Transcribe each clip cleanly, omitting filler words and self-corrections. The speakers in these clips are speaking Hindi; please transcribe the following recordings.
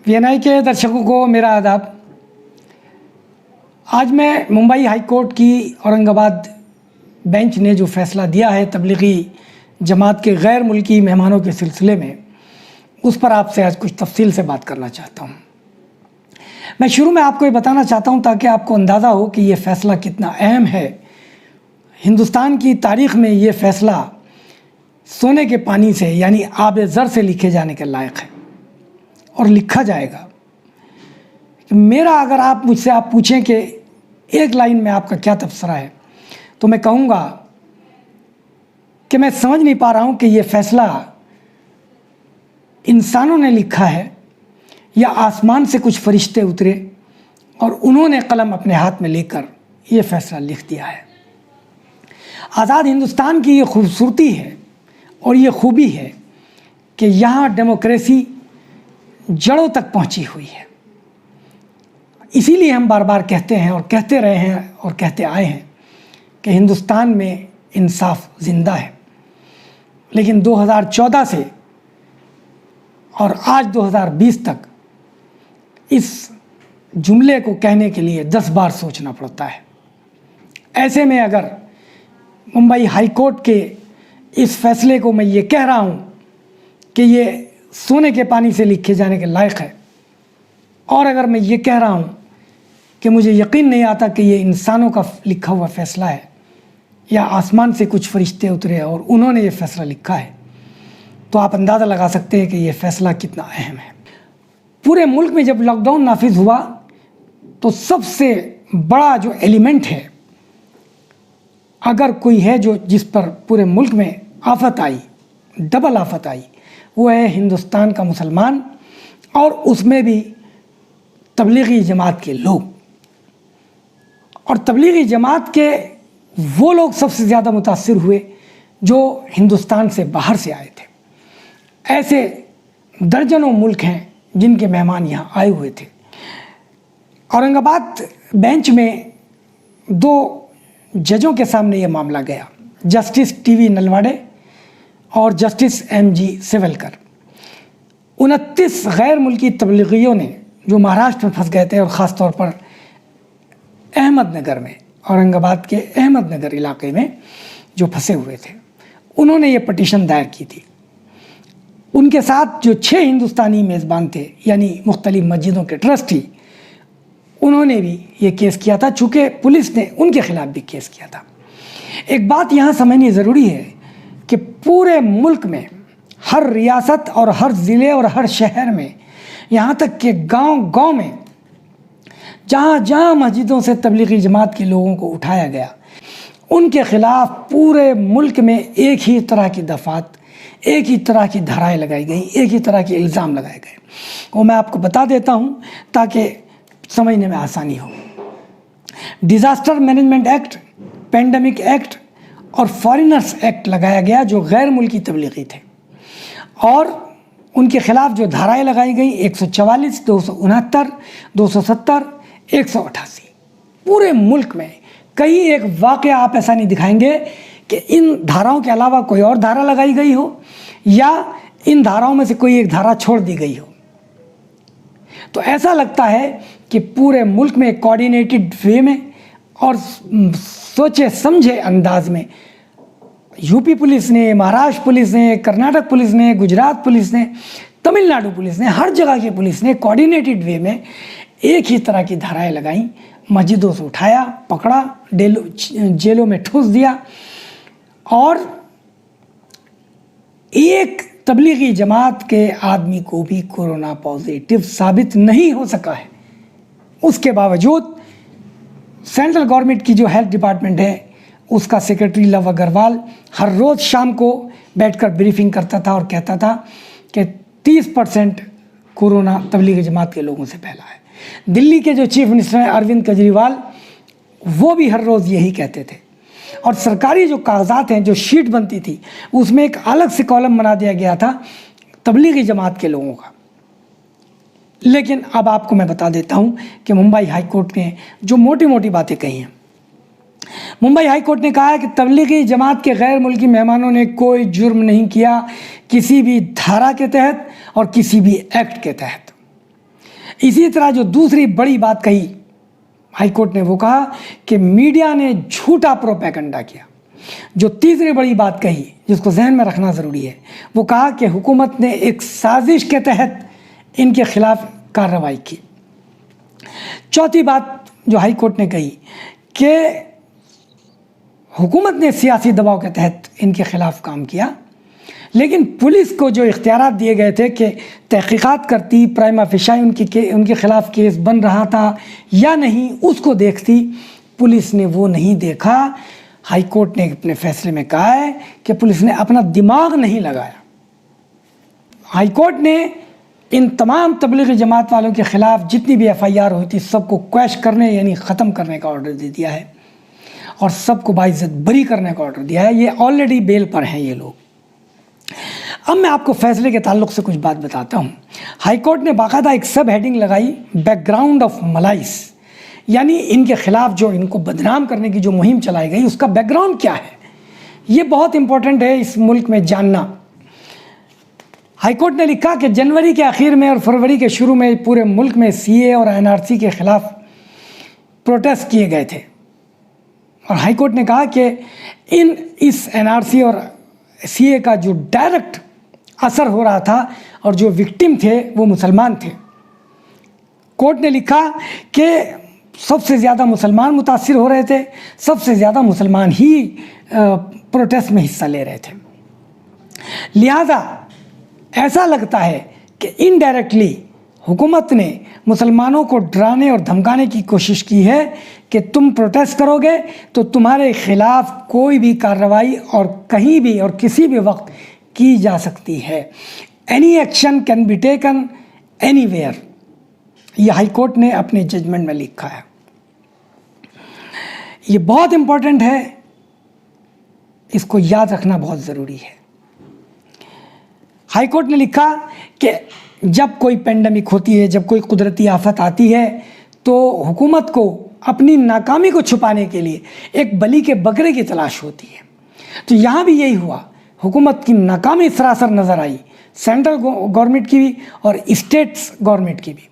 वीएनआई के दर्शकों को मेरा आदाब। आज मैं मुंबई हाई कोर्ट की औरंगाबाद बेंच ने जो फैसला दिया है तबलीगी जमात के गैर मुल्की मेहमानों के सिलसिले में, उस पर आपसे आज कुछ तफसील से बात करना चाहता हूँ। मैं शुरू में आपको ये बताना चाहता हूँ ताकि आपको अंदाज़ा हो कि ये फ़ैसला कितना अहम है। हिंदुस्तान की तारीख़ में ये फ़ैसला सोने के पानी से यानी आब ज़र से लिखे जाने के लायक है और लिखा जाएगा। मेरा अगर आप मुझसे पूछें कि एक लाइन में आपका क्या तबसरा है, तो मैं कहूँगा कि मैं समझ नहीं पा रहा हूँ कि ये फ़ैसला इंसानों ने लिखा है या आसमान से कुछ फरिश्ते उतरे और उन्होंने कलम अपने हाथ में लेकर ये फ़ैसला लिख दिया है। आज़ाद हिंदुस्तान की ये खूबसूरती है और ये खूबी है कि यहाँ डेमोक्रेसी जड़ों तक पहुँची हुई है। इसीलिए हम बार बार कहते हैं और कहते रहे हैं और कहते आए हैं कि हिंदुस्तान में इंसाफ ज़िंदा है। लेकिन 2014 से और आज 2020 तक इस जुमले को कहने के लिए 10 बार सोचना पड़ता है। ऐसे में अगर मुंबई हाई कोर्ट के इस फैसले को मैं ये कह रहा हूँ कि ये सोने के पानी से लिखे जाने के लायक है, और अगर मैं ये कह रहा हूँ कि मुझे यकीन नहीं आता कि ये इंसानों का लिखा हुआ फ़ैसला है या आसमान से कुछ फरिश्ते उतरे और उन्होंने ये फ़ैसला लिखा है, तो आप अंदाज़ा लगा सकते हैं कि ये फ़ैसला कितना अहम है। पूरे मुल्क में जब लॉकडाउन नाफिज हुआ तो सबसे बड़ा जो एलिमेंट है, अगर कोई है जो जिस पर पूरे मुल्क में आफत आई, डबल आफत आई, वो है हिंदुस्तान का मुसलमान और उसमें भी तबलीगी जमात के लोग। और तबलीगी जमात के वो लोग सबसे ज़्यादा मुतासिर हुए जो हिंदुस्तान से बाहर से आए थे। ऐसे दर्जनों मुल्क हैं जिनके मेहमान यहाँ आए हुए थे। औरंगाबाद बेंच में 2 जजों के सामने ये मामला गया, जस्टिस टीवी नलवाड़े और जस्टिस MG सेवलकर। 29 गैर मुल्की तबलीगियों ने जो महाराष्ट्र में फंस गए थे और ख़ास तौर पर अहमदनगर में, औरंगाबाद के अहमदनगर इलाके में जो फंसे हुए थे, उन्होंने ये पटिशन दायर की थी। उनके साथ जो 6 हिंदुस्तानी मेज़बान थे यानी मुख्तलिफ मस्जिदों के ट्रस्टी, उन्होंने भी ये केस किया था, चूँकि पुलिस ने उनके ख़िलाफ़ भी केस किया था। एक बात यहाँ समझनी ज़रूरी है कि पूरे मुल्क में हर रियासत और हर ज़िले और हर शहर में, यहाँ तक कि गांव-गांव में जहाँ जहाँ मस्जिदों से तबलीगी जमात के लोगों को उठाया गया, उनके ख़िलाफ़ पूरे मुल्क में एक ही तरह की दफ़ात, एक ही तरह की धाराएँ लगाई गई, एक ही तरह के इल्ज़ाम लगाए गए। वो मैं आपको बता देता हूँ ताकि समझने में आसानी हो। Disaster management act, pandemic act और फॉरेनर्स एक्ट लगाया गया जो गैर मुल्की तबलीगी थे, और उनके ख़िलाफ़ जो धाराएँ लगाई गई 144, 269, 270, 188। पूरे मुल्क में कहीं एक वाक़या आप ऐसा नहीं दिखाएंगे कि इन धाराओं के अलावा कोई और धारा लगाई गई हो या इन धाराओं में से कोई एक धारा छोड़ दी गई हो। तो ऐसा लगता है कि पूरे मुल्क में कोऑर्डिनेटेड वे में और सोचे समझे अंदाज में यूपी पुलिस ने, महाराष्ट्र पुलिस ने, कर्नाटक पुलिस ने, गुजरात पुलिस ने, तमिलनाडु पुलिस ने, हर जगह की पुलिस ने कोऑर्डिनेटेड वे में एक ही तरह की धाराएं लगाई, मस्जिदों से उठाया, पकड़ा, जेलों में ठूस दिया, और एक तबलीगी जमात के आदमी को भी कोरोना पॉजिटिव साबित नहीं हो सका है। उसके बावजूद सेंट्रल गवर्नमेंट की जो हेल्थ डिपार्टमेंट है, उसका सेक्रेटरी लव अग्रवाल हर रोज़ शाम को बैठकर ब्रीफिंग करता था और कहता था कि 30% कोरोना तबलीगी जमात के लोगों से फैला है। दिल्ली के जो चीफ मिनिस्टर हैं अरविंद केजरीवाल, वो भी हर रोज़ यही कहते थे। और सरकारी जो कागजात हैं, जो शीट बनती थी, उसमें एक अलग से कॉलम बना दिया गया था तबलीगी जमात के लोगों का। लेकिन अब आपको मैं बता देता हूँ कि मुंबई हाई कोर्ट ने जो मोटी मोटी बातें कही हैं, मुंबई हाई कोर्ट ने कहा है कि तबलीगी जमात के गैर मुल्की मेहमानों ने कोई जुर्म नहीं किया किसी भी धारा के तहत और किसी भी एक्ट के तहत। इसी तरह जो दूसरी बड़ी बात कही हाई कोर्ट ने, वो कहा कि मीडिया ने झूठा प्रोपेगेंडा किया। जो तीसरी बड़ी बात कही जिसको जहन में रखना ज़रूरी है, वो कहा कि हुकूमत ने एक साजिश के तहत इनके खिलाफ कार्रवाई की। चौथी बात जो हाई कोर्ट ने कही कि हुकूमत ने सियासी दबाव के तहत इनके खिलाफ काम किया, लेकिन पुलिस को जो इख्तियारात दिए गए थे कि तहकीकात करती, प्राइमा फेशी उनके खिलाफ केस बन रहा था या नहीं, उसको देखती, पुलिस ने वो नहीं देखा। हाई कोर्ट ने अपने फैसले में कहा है कि पुलिस ने अपना दिमाग नहीं लगाया। हाई कोर्ट ने इन तमाम तबलीगी जमात वालों के ख़िलाफ़ जितनी भी FIR हुई थी सबको क्वैश करने यानी ख़त्म करने का ऑर्डर दे दिया है और सबको बाइज्जत बरी करने का ऑर्डर दिया है। ये ऑलरेडी बेल पर हैं ये लोग। अब मैं आपको फ़ैसले के ताल्लुक़ से कुछ बात बताता हूँ। हाई कोर्ट ने बाकायदा एक सब हेडिंग लगाई, बैकग्राउंड ऑफ मलाइस, यानी इनके ख़िलाफ़ जो इनको बदनाम करने की जो मुहिम चलाई गई उसका बैकग्राउंड क्या है। ये बहुत इंपॉर्टेंट है इस मुल्क में जानना। हाई कोर्ट ने लिखा कि जनवरी के आखिर में और फरवरी के शुरू में पूरे मुल्क में CA और NRC के ख़िलाफ़ प्रोटेस्ट किए गए थे और हाई कोर्ट ने कहा कि इस NRC और CA का जो डायरेक्ट असर हो रहा था और जो विक्टिम थे वो मुसलमान थे। कोर्ट ने लिखा कि सबसे ज़्यादा मुसलमान मुतासिर हो रहे थे, सबसे ज़्यादा मुसलमान ही प्रोटेस्ट में हिस्सा ले रहे थे। लिहाजा ऐसा लगता है कि इनडायरेक्टली हुकूमत ने मुसलमानों को डराने और धमकाने की कोशिश की है कि तुम प्रोटेस्ट करोगे तो तुम्हारे ख़िलाफ़ कोई भी कार्रवाई और कहीं भी और किसी भी वक्त की जा सकती है। Any action can be taken anywhere, ये हाई कोर्ट ने अपने जजमेंट में लिखा है। ये बहुत इम्पोर्टेंट है, इसको याद रखना बहुत ज़रूरी है। हाई कोर्ट ने लिखा कि जब कोई पेंडेमिक होती है, जब कोई कुदरती आफत आती है, तो हुकूमत को अपनी नाकामी को छुपाने के लिए एक बलि के बकरे की तलाश होती है। तो यहाँ भी यही हुआ, हुकूमत की नाकामी सरासर नज़र आई, सेंट्रल गवर्नमेंट की भी और स्टेट्स गवर्नमेंट की भी।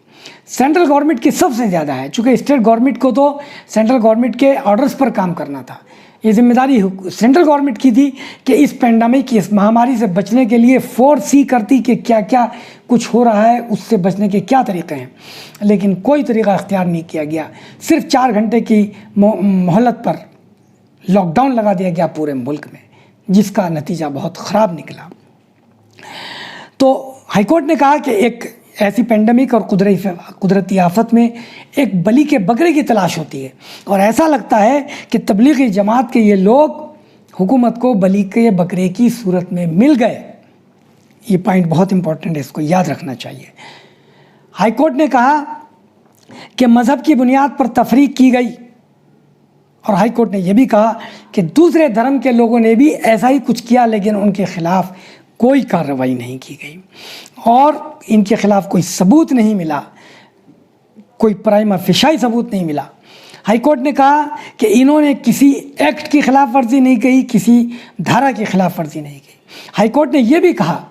सेंट्रल गवर्नमेंट की सबसे ज़्यादा है, चूँकि स्टेट गवर्नमेंट को तो सेंट्रल गवर्नमेंट के ऑर्डर्स पर काम करना था। ये जिम्मेदारी सेंट्रल गवर्नमेंट की थी कि इस पेंडेमिक की, इस महामारी से बचने के लिए फोरसी करती कि क्या क्या कुछ हो रहा है, उससे बचने के क्या तरीक़े हैं, लेकिन कोई तरीक़ा इख्तियार नहीं किया गया। सिर्फ 4 घंटे की मोहलत पर लॉकडाउन लगा दिया गया पूरे मुल्क में, जिसका नतीजा बहुत ख़राब निकला। तो हाईकोर्ट ने कहा कि एक ऐसी पेंडेमिक और कुदरती आफत में एक बलि के बकरे की तलाश होती है और ऐसा लगता है कि तबलीगी जमात के ये लोग हुकूमत को बलि के बकरे की सूरत में मिल गए। ये पॉइंट बहुत इंपॉर्टेंट है, इसको याद रखना चाहिए। हाई कोर्ट ने कहा कि मज़हब की बुनियाद पर तफरीक की गई और हाई कोर्ट ने यह भी कहा कि दूसरे धर्म के लोगों ने भी ऐसा ही कुछ किया, लेकिन उनके ख़िलाफ़ कोई कार्रवाई नहीं की गई और इनके ख़िलाफ़ कोई सबूत नहीं मिला, कोई प्राइमा फेशी सबूत नहीं मिला। हाई कोर्ट ने कहा कि इन्होंने किसी एक्ट की ख़िलाफ़ वर्जी नहीं की, किसी धारा की ख़िलाफ़ वर्जी नहीं की। हाई कोर्ट ने यह भी कहा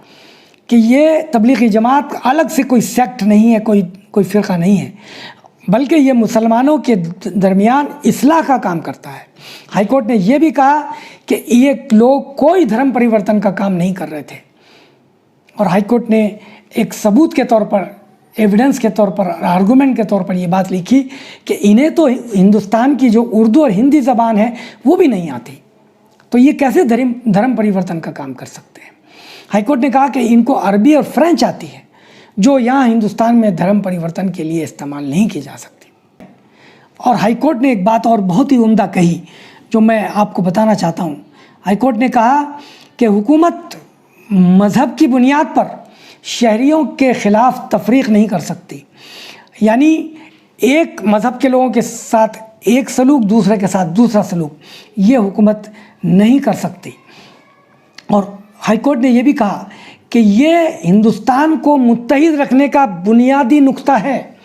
कि ये तबलीगी जमात अलग से कोई सेक्ट नहीं है, कोई फ़िरक़ा नहीं है, बल्कि ये मुसलमानों के दरमियान इस्लाह का काम करता है। हाई कोर्ट ने यह भी कहा कि ये लोग कोई धर्म परिवर्तन का काम नहीं कर रहे थे और हाई कोर्ट ने एक सबूत के तौर पर, एविडेंस के तौर पर, आर्गूमेंट के तौर पर ये बात लिखी कि इन्हें तो हिंदुस्तान की जो उर्दू और हिंदी ज़बान है वो भी नहीं आती, तो ये कैसे धर्म परिवर्तन का काम कर सकते हैं। हाई कोर्ट ने कहा कि इनको अरबी और फ्रेंच आती है, जो यहाँ हिंदुस्तान में धर्म परिवर्तन के लिए इस्तेमाल नहीं की जा सकती। और हाई कोर्ट ने एक बात और बहुत ही उम्दा कही जो मैं आपको बताना चाहता हूँ। हाई कोर्ट ने कहा कि हुकूमत मज़हब की बुनियाद पर शहरियों के ख़िलाफ़ तफरीक़ नहीं कर सकती, यानी एक मज़हब के लोगों के साथ एक सलूक, दूसरे के साथ दूसरा सलूक, ये हुकूमत नहीं कर सकती। और हाई कोर्ट ने यह भी कहा कि ये हिंदुस्तान को मुत्तहिद रखने का बुनियादी नुक्ता है,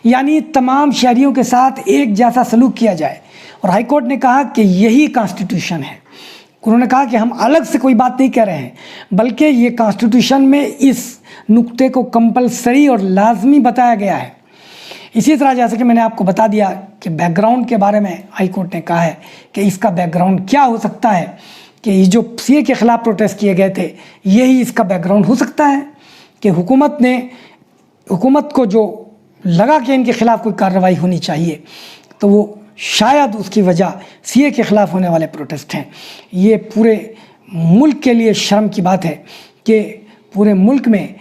यानी तमाम शहरियों के साथ एक जैसा सलूक किया जाए। और हाई कोर्ट ने कहा कि यही कॉन्स्टिट्यूशन है। उन्होंने कहा कि हम अलग से कोई बात नहीं कह रहे हैं, बल्कि ये कॉन्स्टिट्यूशन में इस नुक्ते को कंपलसरी और लाजमी बताया गया है इसी तरह जैसे कि मैंने आपको बता दिया कि बैकग्राउंड के बारे में हाई कोर्ट ने कहा है कि इसका बैकग्राउंड क्या हो सकता है, कि ये जो सीए के ख़िलाफ़ प्रोटेस्ट किए गए थे यही इसका बैकग्राउंड हो सकता है, कि हुकूमत को जो लगा कि इनके ख़िलाफ़ कोई कार्रवाई होनी चाहिए तो वो शायद उसकी वजह सीए के ख़िलाफ़ होने वाले प्रोटेस्ट हैं। ये पूरे मुल्क के लिए शर्म की बात है कि पूरे मुल्क में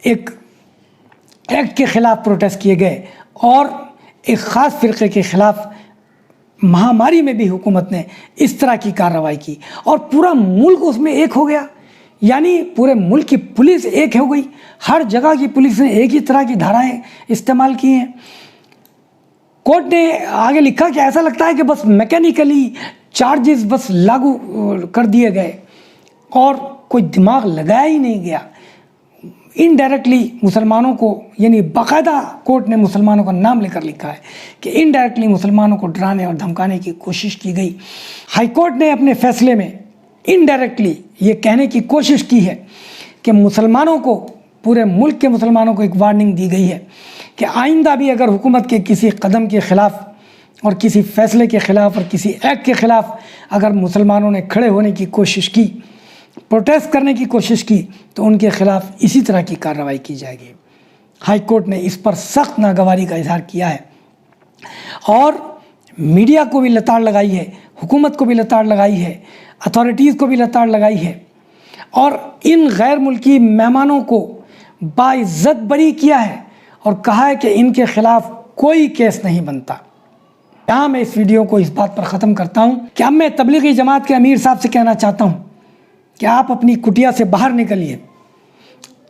एक एक्ट के ख़िलाफ़ प्रोटेस्ट किए गए और एक ख़ास फ़िरक़े के ख़िलाफ़ महामारी में भी हुकूमत ने इस तरह की कार्रवाई की और पूरा मुल्क उसमें एक हो गया। यानी पूरे मुल्क की पुलिस एक हो गई, हर जगह की पुलिस ने एक ही तरह की धाराएं इस्तेमाल की हैं। कोर्ट ने आगे लिखा कि ऐसा लगता है कि बस मैकेनिकली चार्जेस बस लागू कर दिए गए और कोई दिमाग लगाया ही नहीं गया। इनडायरेक्टली मुसलमानों को, यानी बाकायदा कोर्ट ने मुसलमानों का नाम लेकर लिखा है कि इनडायरेक्टली मुसलमानों को डराने और धमकाने की कोशिश की गई। हाई कोर्ट ने अपने फैसले में इनडायरेक्टली ये कहने की कोशिश की है कि मुसलमानों को, पूरे मुल्क के मुसलमानों को एक वार्निंग दी गई है कि आइंदा भी अगर हुकूमत के किसी कदम के ख़िलाफ़ और किसी फ़ैसले के ख़िलाफ़ और किसी एक्ट के ख़िलाफ़ अगर मुसलमानों ने खड़े होने की कोशिश की, प्रोटेस्ट करने की कोशिश की, तो उनके ख़िलाफ़ इसी तरह की कार्रवाई की जाएगी। हाई कोर्ट ने इस पर सख्त नागवारी का इजहार किया है और मीडिया को भी लताड़ लगाई है, हुकूमत को भी लताड़ लगाई है, अथॉरिटीज़ को भी लताड़ लगाई है और इन गैर मुल्की मेहमानों को बाइज़्ज़त बरी किया है और कहा है कि इनके ख़िलाफ़ कोई केस नहीं बनता। यहाँ मैं इस वीडियो को इस बात पर ख़त्म करता हूँ कि अब मैं तबलीगी जमात के अमीर साहब से कहना चाहता हूँ कि आप अपनी कुटिया से बाहर निकलिए।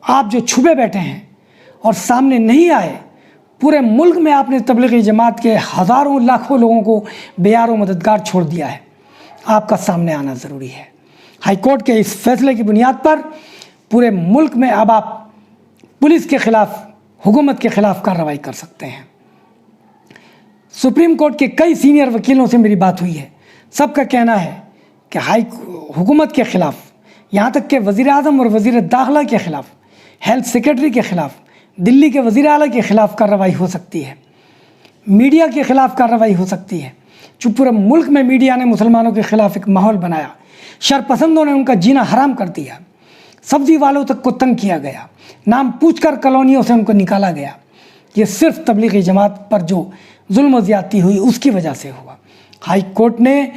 आप जो छुपे बैठे हैं और सामने नहीं आए, पूरे मुल्क में आपने तबलीगी जमात के हज़ारों लाखों लोगों को बेयारो मददगार छोड़ दिया है। आपका सामने आना ज़रूरी है। हाई कोर्ट के इस फैसले की बुनियाद पर पूरे मुल्क में अब आप पुलिस के ख़िलाफ़, हुकूमत के ख़िलाफ़ कार्रवाई कर सकते हैं। सुप्रीम कोर्ट के कई सीनियर वकीलों से मेरी बात हुई है, सबका कहना है कि हुकूमत के ख़िलाफ़, यहाँ तक कि वज़ीर आज़म और वज़ीर दाखिला के ख़िलाफ़, हेल्थ सेक्रेटरी के ख़िलाफ़, दिल्ली के वज़ीर आला के ख़िलाफ़ कार्रवाई हो सकती है, मीडिया के ख़िलाफ़ कार्रवाई हो सकती है। जो पूरे मुल्क में मीडिया ने मुसलमानों के ख़िलाफ़ एक माहौल बनाया, शरपसंदों ने उनका जीना हराम कर दिया, सब्ज़ी वालों तक को तंग किया गया, नाम पूछकर कॉलोनियों से उनको निकाला गया। ये सिर्फ तबलीगी जमात पर जो जुल्म ज़्यादती हुई उसकी वजह से हुआ। हाई कोर्ट ने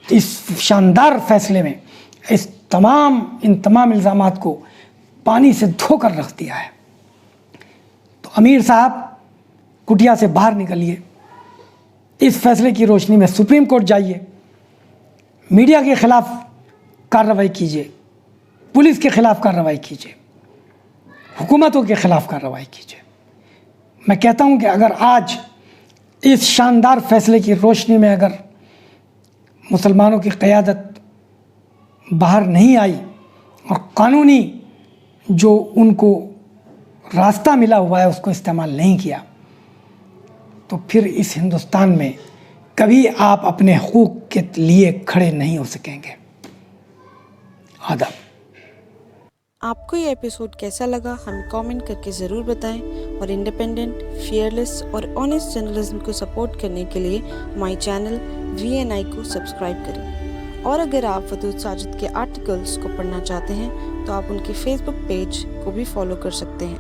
इस शानदार फैसले में इन तमाम इल्ज़ामात को पानी से धोकर रख दिया है। तो अमीर साहब कुटिया से बाहर निकलिए, इस फैसले की रोशनी में सुप्रीम कोर्ट जाइए, मीडिया के ख़िलाफ़ कार्रवाई कीजिए, पुलिस के ख़िलाफ़ कार्रवाई कीजिए, हुकूमतों के ख़िलाफ़ कार्रवाई कीजिए। मैं कहता हूँ कि अगर आज इस शानदार फैसले की रोशनी में अगर मुसलमानों की क़यादत बाहर नहीं आई और कानूनी जो उनको रास्ता मिला हुआ है उसको इस्तेमाल नहीं किया, तो फिर इस हिंदुस्तान में कभी आप अपने हुकूक के लिए खड़े नहीं हो सकेंगे। आदाब। आपको ये एपिसोड कैसा लगा हमें कमेंट करके ज़रूर बताएं और इंडिपेंडेंट, फियरलेस और ऑनेस्ट जर्नलिज्म को सपोर्ट करने के लिए माय चैनल VNI को सब्सक्राइब करें। और अगर आप वदूद साजिद के आर्टिकल्स को पढ़ना चाहते हैं तो आप उनके फेसबुक पेज को भी फॉलो कर सकते हैं।